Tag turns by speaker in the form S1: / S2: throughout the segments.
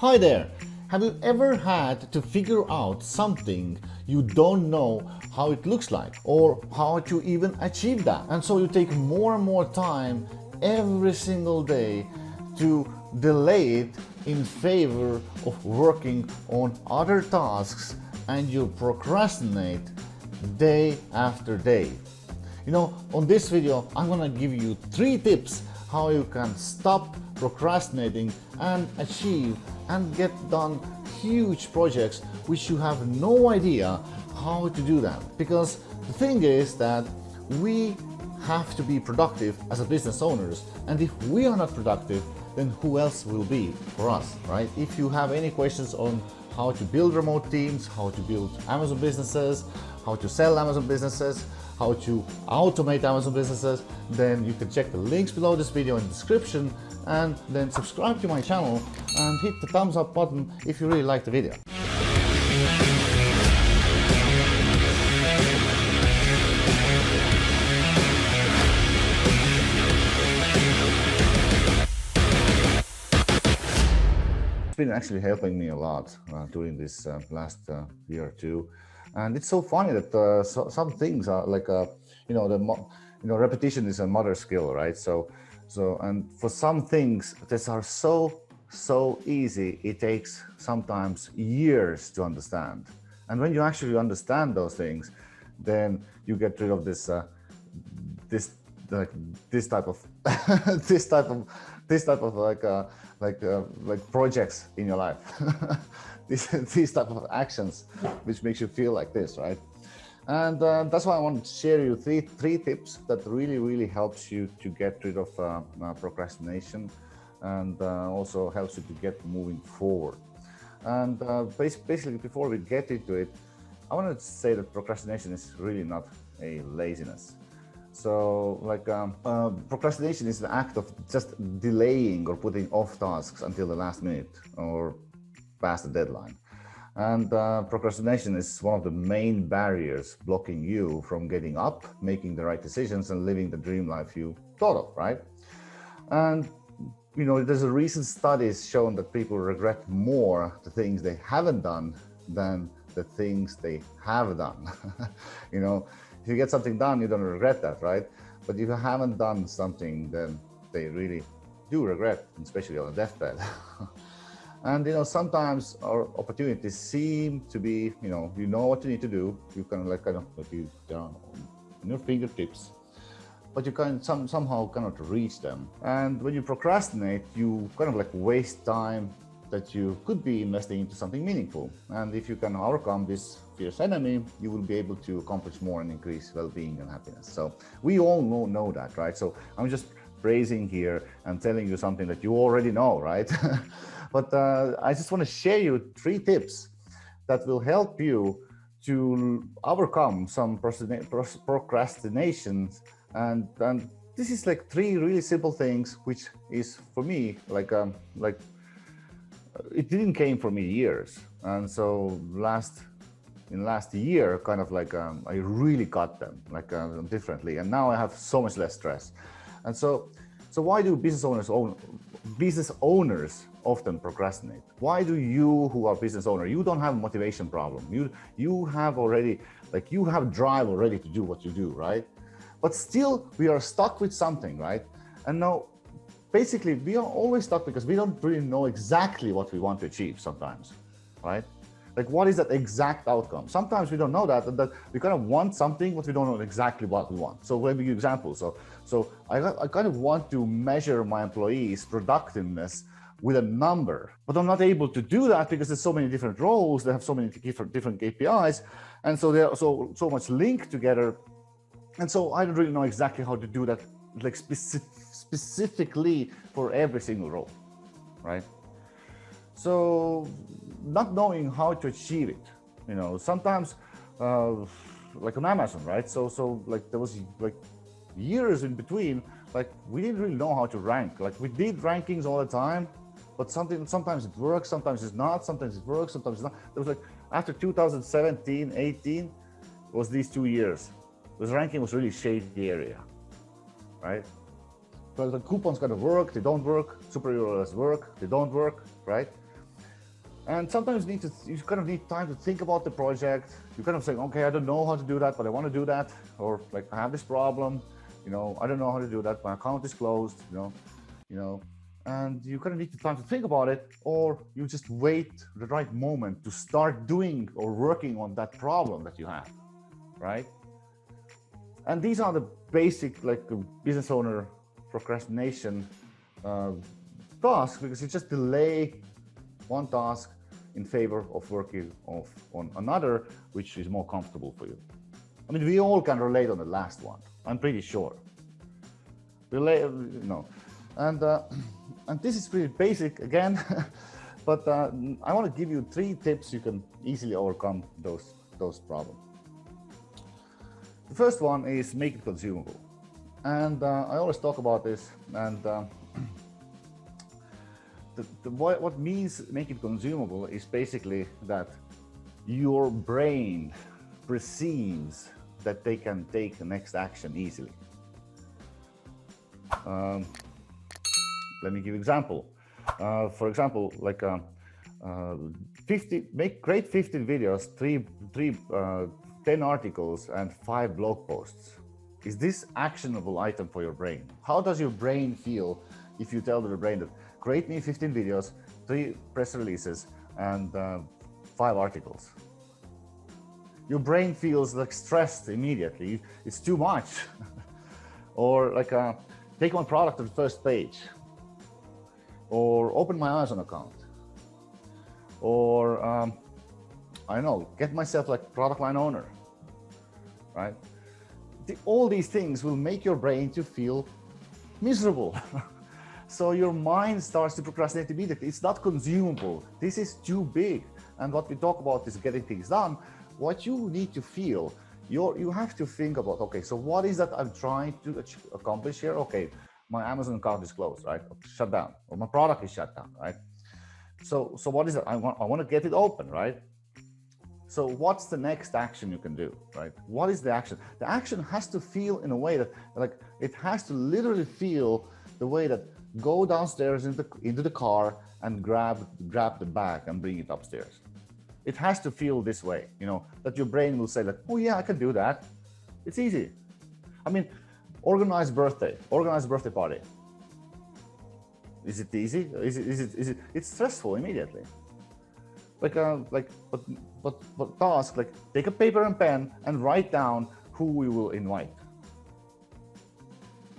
S1: Hi there! Have you ever had to figure out something you don't know how it looks like or how to even achieve that? And so you take more and more time every single day to delay it in favor of working on other tasks, and you procrastinate day after day. You know, on this video, I'm gonna give you 3 tips how you can stop procrastinating and achieve and get done huge projects which you have no idea how to do that. Because the thing is that we have to be productive as a business owners, and if we are not productive, then who else will be for us, right? If you have any questions on how to build remote teams, how to build Amazon businesses, how to sell Amazon businesses, how to automate Amazon businesses, then you can check the links below this video in the description, and then subscribe to my channel and hit the thumbs up button if you really like the video. It's been actually helping me a lot during this last year or two, and it's so funny that some things are like repetition is a mother skill, right? So and for some things that are so easy, it takes sometimes years to understand. And when you actually understand those things, then you get rid of this type of like projects in your life. these type of actions which makes you feel like this, right? And that's why I want to share you three tips that really helps you to get rid of procrastination, and also helps you to get moving forward. And basically, before we get into it, I want to say that procrastination is really not a laziness. So procrastination is the act of just delaying or putting off tasks until the last minute or past the deadline. And procrastination is one of the main barriers blocking you from getting up, making the right decisions, and living the dream life you thought of, right? And you know, there's a recent studies shown that people regret more the things they haven't done than the things they have done. You know, if you get something done, you don't regret that, right? But if you haven't done something, then they really do regret, especially on a deathbed. And you know, sometimes our opportunities seem to be, you know what you need to do. You can they're on your fingertips, but you can somehow cannot reach them. And when you procrastinate, you kind of like waste time that you could be investing into something meaningful. And if you can overcome this fierce enemy, you will be able to accomplish more and increase well-being and happiness. So we all know that, right? So I'm just praising here and telling you something that you already know, right? But I just want to share you 3 tips that will help you to overcome some procrastinations. And this is like 3 really simple things, which is for me like it didn't came for me years. And so in last year, kind of like I really got them differently, and now I have so much less stress. And so why do business owners often procrastinate? Why do you, who are business owner, you don't have a motivation problem? You have already, you have drive already to do what you do, right? But still we are stuck with something, right? And now basically we are always stuck because we don't really know exactly what we want to achieve sometimes, right? Like, what is that exact outcome? Sometimes we don't know that we kind of want something, but we don't know exactly what we want. So let me give you an example. So I kind of want to measure my employees' productiveness with a number, but I'm not able to do that because there's so many different roles. They have so many different KPIs, and so they're so much linked together. And so I don't really know exactly how to do that, like specifically for every single role, right? So not knowing how to achieve it, you know, sometimes like on Amazon, right? So like there was like years in between, like we didn't really know how to rank. Like we did rankings all the time, but sometimes it works, sometimes it's not, sometimes it works, sometimes it's not. There was like after 2017, 18 was these 2 years. This ranking was really shady area, right? But the coupons kind of work, they don't work, superheroes work, they don't work, right? And sometimes you kind of need time to think about the project. You kind of say, okay, I don't know how to do that, but I want to do that. Or like, I have this problem, I don't know how to do that. My account is closed, and you kind of need time to think about it, or you just wait the right moment to start doing or working on that problem that you have, right? And these are the basic business owner procrastination tasks, because you just delay one task in favor of working on another, which is more comfortable for you. I mean, we all can relate on the last one, I'm pretty sure. And this is pretty basic again, but I want to give you 3 tips you can easily overcome those problems. The first one is make it consumable. And I always talk about this, and what means make it consumable is basically that your brain perceives that they can take the next action easily. Let me give you an example. For example, create 15 videos, 10 articles, and 5 blog posts. Is this actionable item for your brain? How does your brain feel if you tell the brain that create me 15 videos, 3 press releases, and 5 articles? Your brain feels like stressed immediately. It's too much. Or take my product to the first page, or open my Amazon account, or I don't know, get myself product line owner, right? All these things will make your brain to feel miserable. So your mind starts to procrastinate immediately. It's not consumable. This is too big. And what we talk about is getting things done. What you need to feel, you have to think about, okay, so what is that I'm trying to accomplish here? Okay, my Amazon account is closed, right? Shut down, or my product is shut down, right? So what is it? I want to get it open, right? So what's the next action you can do, right? What is the action? The action has to feel in a way that it has to literally feel the way that go downstairs into the car and grab the bag and bring it upstairs. It has to feel this way, that your brain will say oh yeah, I can do that. It's easy. I mean, organize birthday party. Is it easy? It's stressful immediately. But task, take a paper and pen and write down who we will invite.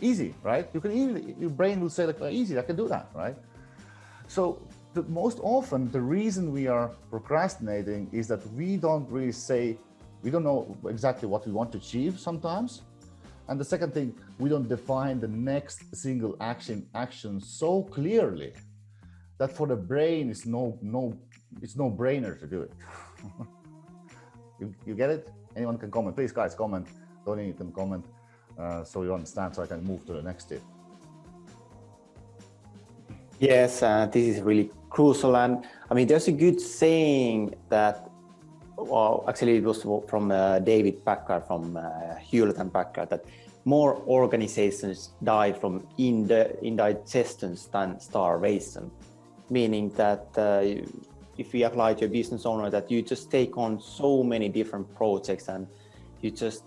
S1: Easy, right? You can your brain will say easy, I can do that, right? So most often the reason we are procrastinating is that we don't know exactly what we want to achieve sometimes. And the second thing, we don't define the next single action so clearly that for the brain it's no brainer to do it. You get it? Anyone can comment. Please, guys, comment. Tony, you can comment so you understand, so I can move to the next tip.
S2: Yes, this is really crucial. And I mean, there's a good saying that, well, actually it was from David Packard from Hewlett and Packard, that more organizations die from indigestion than starvation. Meaning that if we apply to a business owner, that you just take on so many different projects and you just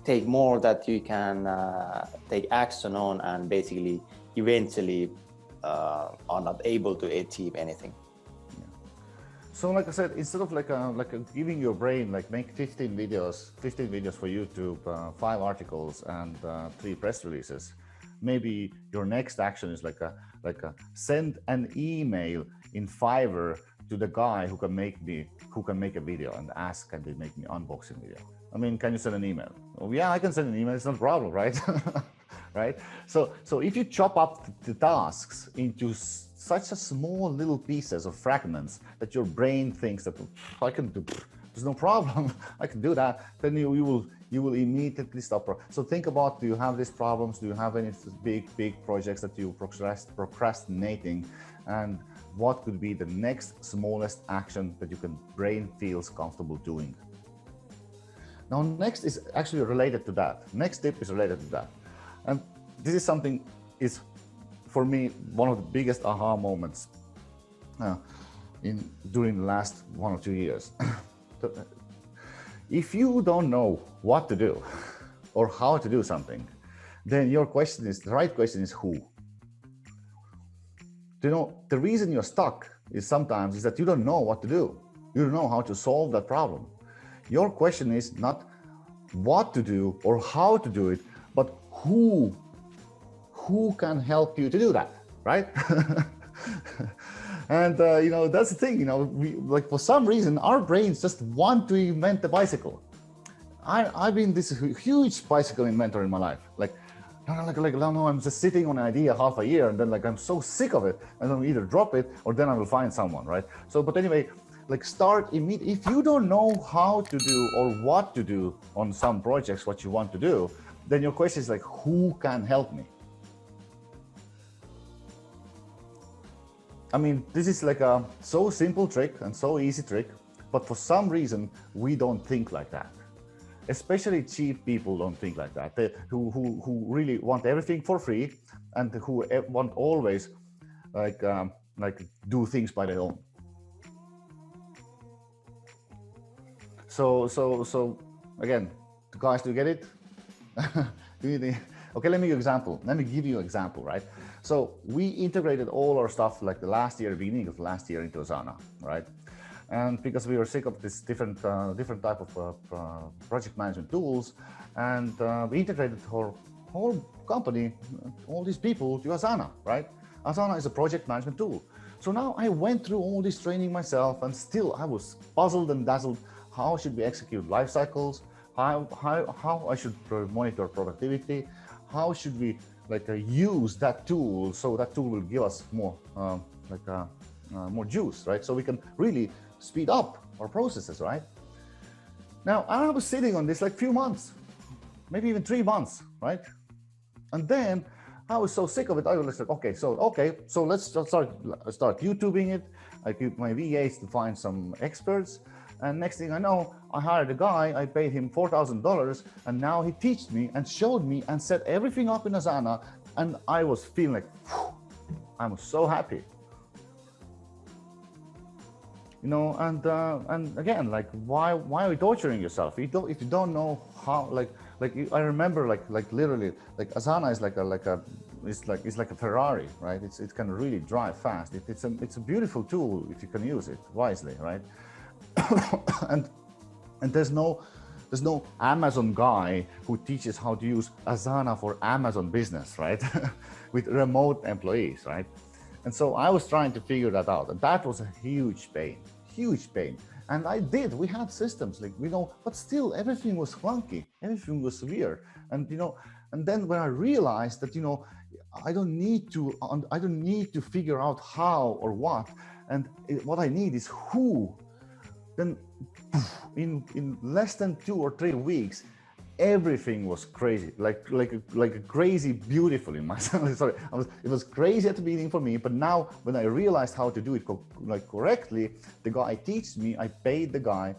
S2: take more that you can take action on, and basically eventually are not able to achieve anything.
S1: Yeah. So like I said, instead of giving your brain make 15 videos for YouTube, 5 articles and 3 press releases, maybe your next action is send an email in Fiverr to the guy who can make a video and ask, can they make me unboxing video? I mean, can you send an email? Oh, yeah, I can send an email. It's not a problem, right? Right? So if you chop up the tasks into such a small little pieces or fragments that your brain thinks that I can do, there's no problem, I can do that, then you will immediately stop. So think about, do you have these problems? Do you have any big projects that you procrastinating? And what could be the next smallest action that your brain feels comfortable doing? Now, next is actually related to that. Next tip is related to that. And this is something is, for me, one of the biggest aha moments. during the last 1 or 2 years. If you don't know what to do or how to do something, then the right question is who. The reason you're stuck is sometimes is that you don't know what to do. You don't know how to solve that problem. Your question is not what to do or how to do it, but who can help you to do that, right? And that's the thing. We for some reason our brains just want to invent the bicycle. I've been this huge bicycle inventor in my life. No, I'm just sitting on an idea half a year, and then I'm so sick of it, and I'll either drop it or then I will find someone, right? So, but anyway, start immediately. If you don't know how to do or what to do on some projects, what you want to do, then your question is who can help me? I mean, this is a so simple trick and so easy trick, but for some reason we don't think like that. Especially cheap people don't think like that. Who really want everything for free and who want always do things by their own. So again, guys, do you get it? Okay, let me give you an example, right? So we integrated all our stuff beginning of last year into Asana, right? And because we were sick of this different type of project management tools, and we integrated our whole company, all these people, to Asana, right? Asana is a project management tool. So now I went through all this training myself, and still I was puzzled and dazzled. How should we execute life cycles? How I should monitor productivity? How should we use that tool so that tool will give us more more juice, right? So we can really speed up our processes, right? Now I was sitting on this few months, maybe even 3 months, right? And then I was so sick of it. I was okay, so let's start YouTubing it. I give my VAs to find some experts. And next thing I know, I hired a guy, I paid him $4,000, and now he taught me and showed me and set everything up in Asana, and I was feeling I was so happy. And again, why are you torturing yourself? If you don't know how, I remember literally, Asana is like a Ferrari, right? It can really drive fast. It's a beautiful tool if you can use it wisely, right? and there's no Amazon guy who teaches how to use Asana for Amazon business, right? With remote employees, right? And so I was trying to figure that out, and that was a huge pain. And we had systems but still everything was clunky, everything was weird. And and then when I realized that I don't need to figure out how or what, and what I need is who. Then in less than 2 or 3 weeks, everything was crazy, like a crazy beautiful in myself. Sorry, it was crazy at the beginning for me, but now when I realized how to do it correctly, the guy teaches me. I paid the guy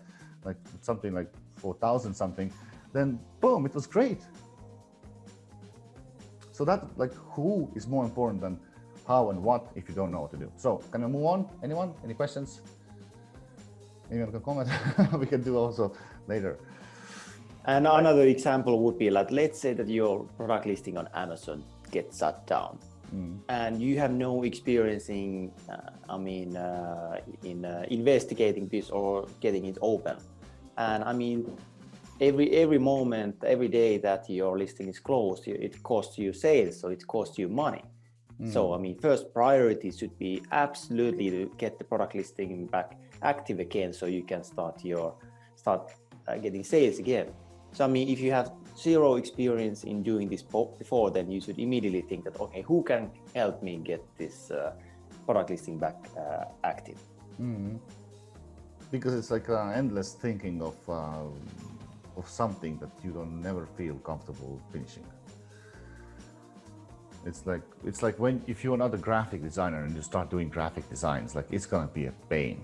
S1: something like 4,000 something. Then boom, it was great. So that who is more important than how and what if you don't know what to do. So can I move on? Anyone? Any questions? Anyone can comment? We can do also later.
S2: And another example would be let's say that your product listing on Amazon gets shut down, and you have no experience in investigating this or getting it open. And every moment, every day that your listing is closed, it costs you sales, so it costs you money. So first priority should be absolutely to get the product listing back active again, so you can start getting sales again. So if you have zero experience in doing this before, then you should immediately think that, okay, who can help me get this product listing back active?
S1: Because it's endless thinking of something that you don't never feel comfortable finishing. It's like if you're not a graphic designer and you start doing graphic designs, it's gonna be a pain.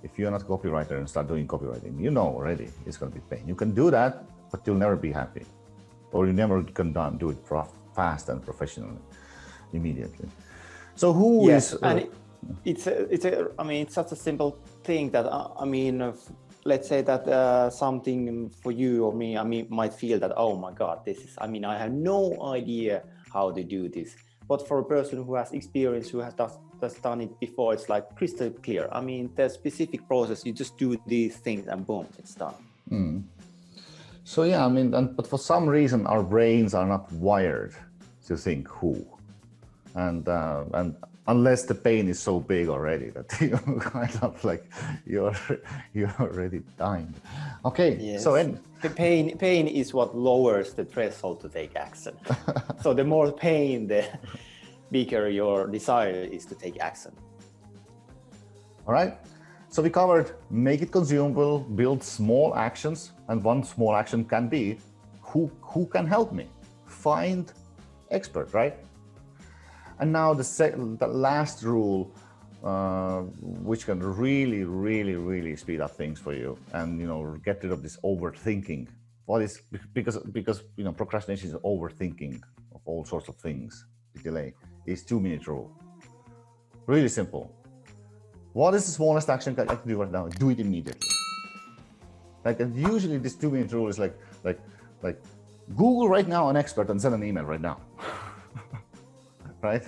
S1: If you're not a copywriter and start doing copywriting, already it's gonna be pain. You can do that, but you'll never be happy, or you never can do it fast and professionally immediately. So who is?
S2: I mean, it's such a simple thing that, let's say that something for you or me, might feel that, oh my God, I have no idea how to do this. But for a person who has experience, who has done it before, it's like crystal clear. I mean, there's specific process. You just do these things and boom, it's done.
S1: So yeah, I mean, but for some reason our brains are not wired to think who, and unless the pain is so big already that you kind of like you're already dying. Okay,
S2: yes.
S1: So
S2: the pain is what lowers the threshold to take action. So the more pain, the bigger your desire is to take action.
S1: All right. So we covered make it consumable, build small actions, and one small action can be who can help me? Find expert, right? And now the last rule, which can really speed up things for you, and get rid of this overthinking. What is because procrastination is overthinking of all sorts of things. The delay is 2-minute rule. Really simple. What is the smallest action I can do right now? Do it immediately. Like, and usually this 2-minute rule is like Google right now an expert and send an email right now. Right?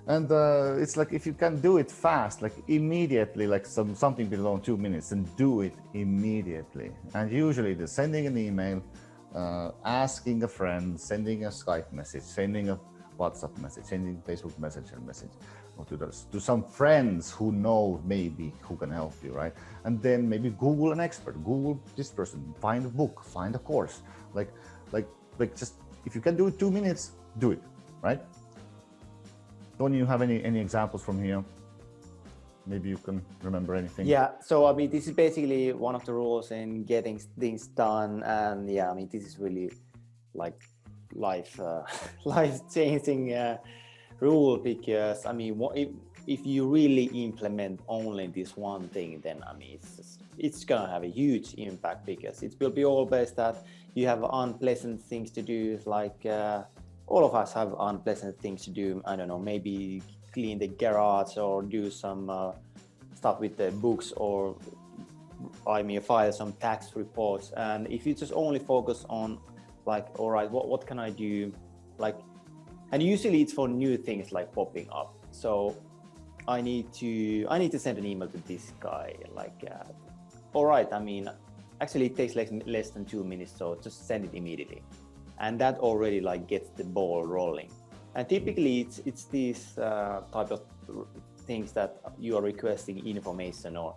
S1: And it's like, if you can do it fast, like immediately, like something below 2 minutes, then do it immediately. And usually the sending an email, asking a friend, sending a Skype message, sending a WhatsApp message, sending Facebook Messenger message, or to some friends who know maybe who can help you, right? And then maybe Google an expert, Google this person, find a book, find a course, like just, if you can do it 2 minutes, do it, right? Don't you have any examples from here? Maybe you can remember anything.
S2: Yeah, so this is basically one of the rules in getting things done, and yeah, this is really like life-changing rule, because if you really implement only this one thing, then it's gonna have a huge impact, because it will be always that you have unpleasant things to do, like all of us have unpleasant things to do. I don't know, maybe clean the garage or do some stuff with the books, or file some tax reports. And if you just only focus on like, all right, what can I do? Like, and usually it's for new things like popping up. So I need to send an email to this guy. Like, all right, actually it takes less than 2 minutes, so just send it immediately. And that already like gets the ball rolling. And typically it's these type of things that you are requesting information, or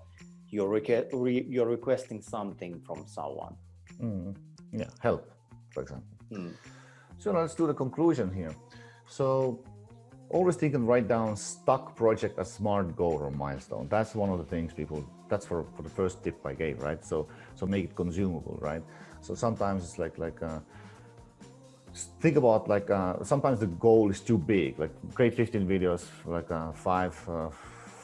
S2: you're requesting something from someone.
S1: Yeah, help, for example. So let's do the conclusion here. So always think and write down stuck project as smart goal or milestone. That's one of the things that's for the first tip I gave, right? So make it consumable, right? So sometimes it's like think about sometimes the goal is too big, like create 15 videos, like 5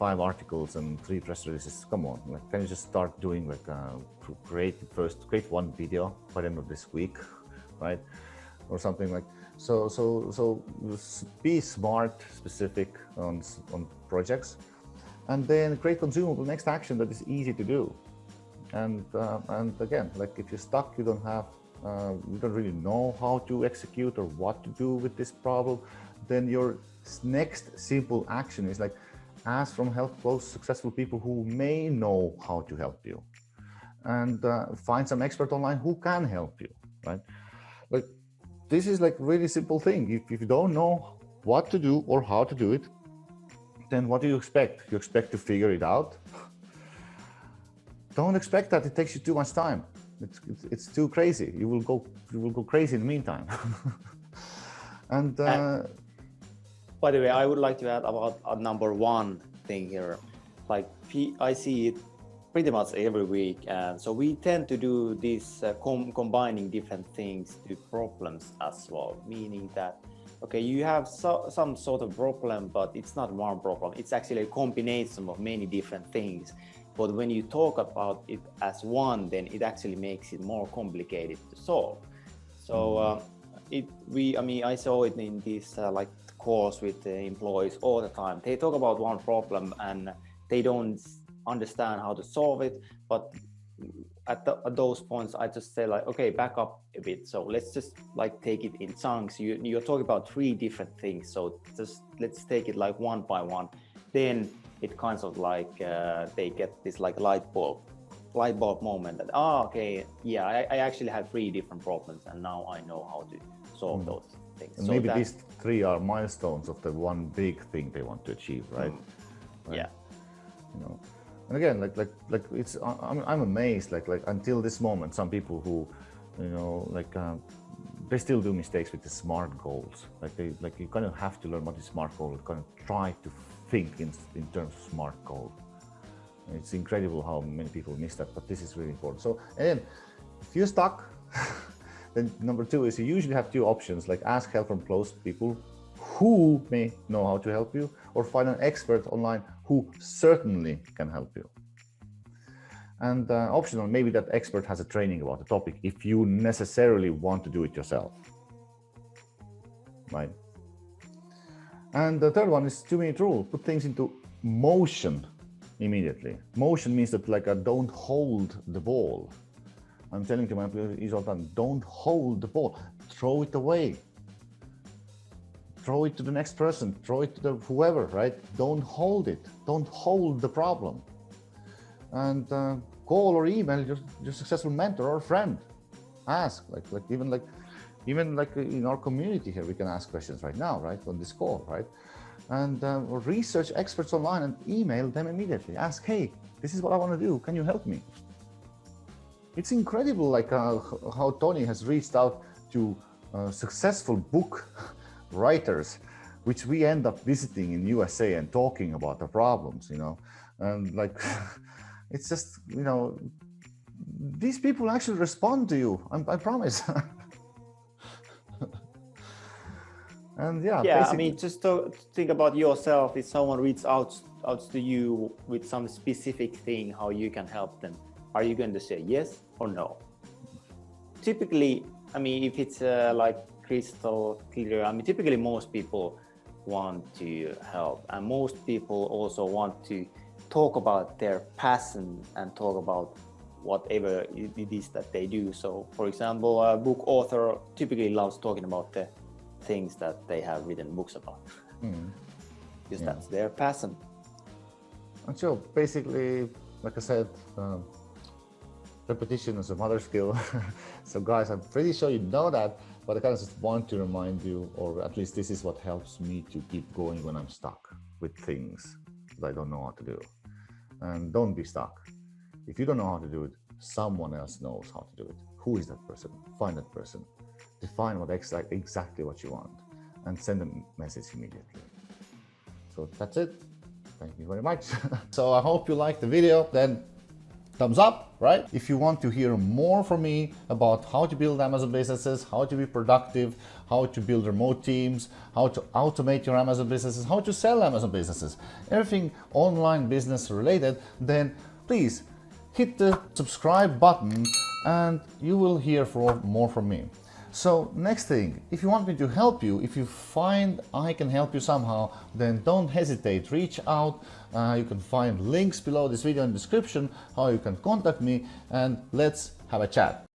S1: articles and 3 press releases. Come on, like, can you just start doing create one video by the end of this week, right? Or something like so be smart, specific on projects, and then create consumable next action that is easy to do. And again, like, if you're stuck, you don't really know how to execute or what to do with this problem, then your next simple action is like, ask from close successful people who may know how to help you, and find some expert online who can help you, right? Like, this is like really simple thing. If you don't know what to do or how to do it, then what do you expect? You expect to figure it out? Don't expect that. It takes you too much time. It's too crazy. You will go crazy in the meantime. And
S2: by the way, I would like to add about number one thing here. Like, I see it pretty much every week, and so we tend to do this combining different things to problems as well. Meaning that, okay, you have some sort of problem, but it's not one problem. It's actually a combination of many different things. But when you talk about it as one, then it actually makes it more complicated to solve. So I saw it in this calls with the employees all the time. They talk about one problem and they don't understand how to solve it. But at those points, I just say like, okay, back up a bit. So let's just like take it in chunks. You're talking about 3 different things. So just let's take it like one by one. Then it kind of like they get this like light bulb moment that, okay, yeah, I actually had 3 different problems and now I know how to solve those things.
S1: And
S2: so
S1: maybe these 3 are milestones of the one big thing they want to achieve, right? Right?
S2: Yeah.
S1: You know, and again, like it's I'm amazed. Like until this moment, some people who, you know, they still do mistakes with the SMART goals. Like you kind of have to learn what is SMART goal. Kind of try to think in terms of SMART goal. It's incredible how many people miss that, but this is really important. So, and if you're stuck, then number 2 is you usually have 2 options, like ask help from close people who may know how to help you, or find an expert online who certainly can help you. And optional, maybe that expert has a training about the topic if you necessarily want to do it yourself, right? And the third one is 2-minute rule, put things into motion immediately. Motion means that like don't hold the ball. I'm telling to my employees all the time, don't hold the ball, throw it away. Throw it to the next person, throw it to the whoever, right? Don't hold it, don't hold the problem. And call or email your successful mentor or friend. Ask, even in our community here, we can ask questions right now, right? On this call, right? And research experts online and email them immediately. Ask, hey, this is what I want to do. Can you help me? It's incredible, like how Tony has reached out to successful book writers, which we end up visiting in USA and talking about the problems, you know, and like, it's just, you know, these people actually respond to you. I promise. And yeah,
S2: I mean, just to think about yourself. If someone reaches out to you with some specific thing, how you can help them, are you going to say yes or no? Typically, I mean, if it's like crystal clear, I mean, typically most people want to help, and most people also want to talk about their passion and talk about whatever it is that they do. So, for example, a book author typically loves talking about the things that they have written books about, because that's their passion.
S1: And so basically, like I said, repetition is a mother skill. So guys, I'm pretty sure you know that, but I kind of just want to remind you, or at least this is what helps me to keep going when I'm stuck with things that I don't know how to do. And don't be stuck. If you don't know how to do it, someone else knows how to do it. Who is that person? Find that person. Define exactly what you want and send a message immediately. So that's it. Thank you very much. So I hope you liked the video. Then thumbs up, right? If you want to hear more from me about how to build Amazon businesses, how to be productive, how to build remote teams, how to automate your Amazon businesses, how to sell Amazon businesses, everything online business related, then please hit the subscribe button and you will hear more from me. So next thing, if you want me to help you, if you find I can help you somehow, then don't hesitate, reach out. You can find links below this video in the description, how you can contact me, and let's have a chat.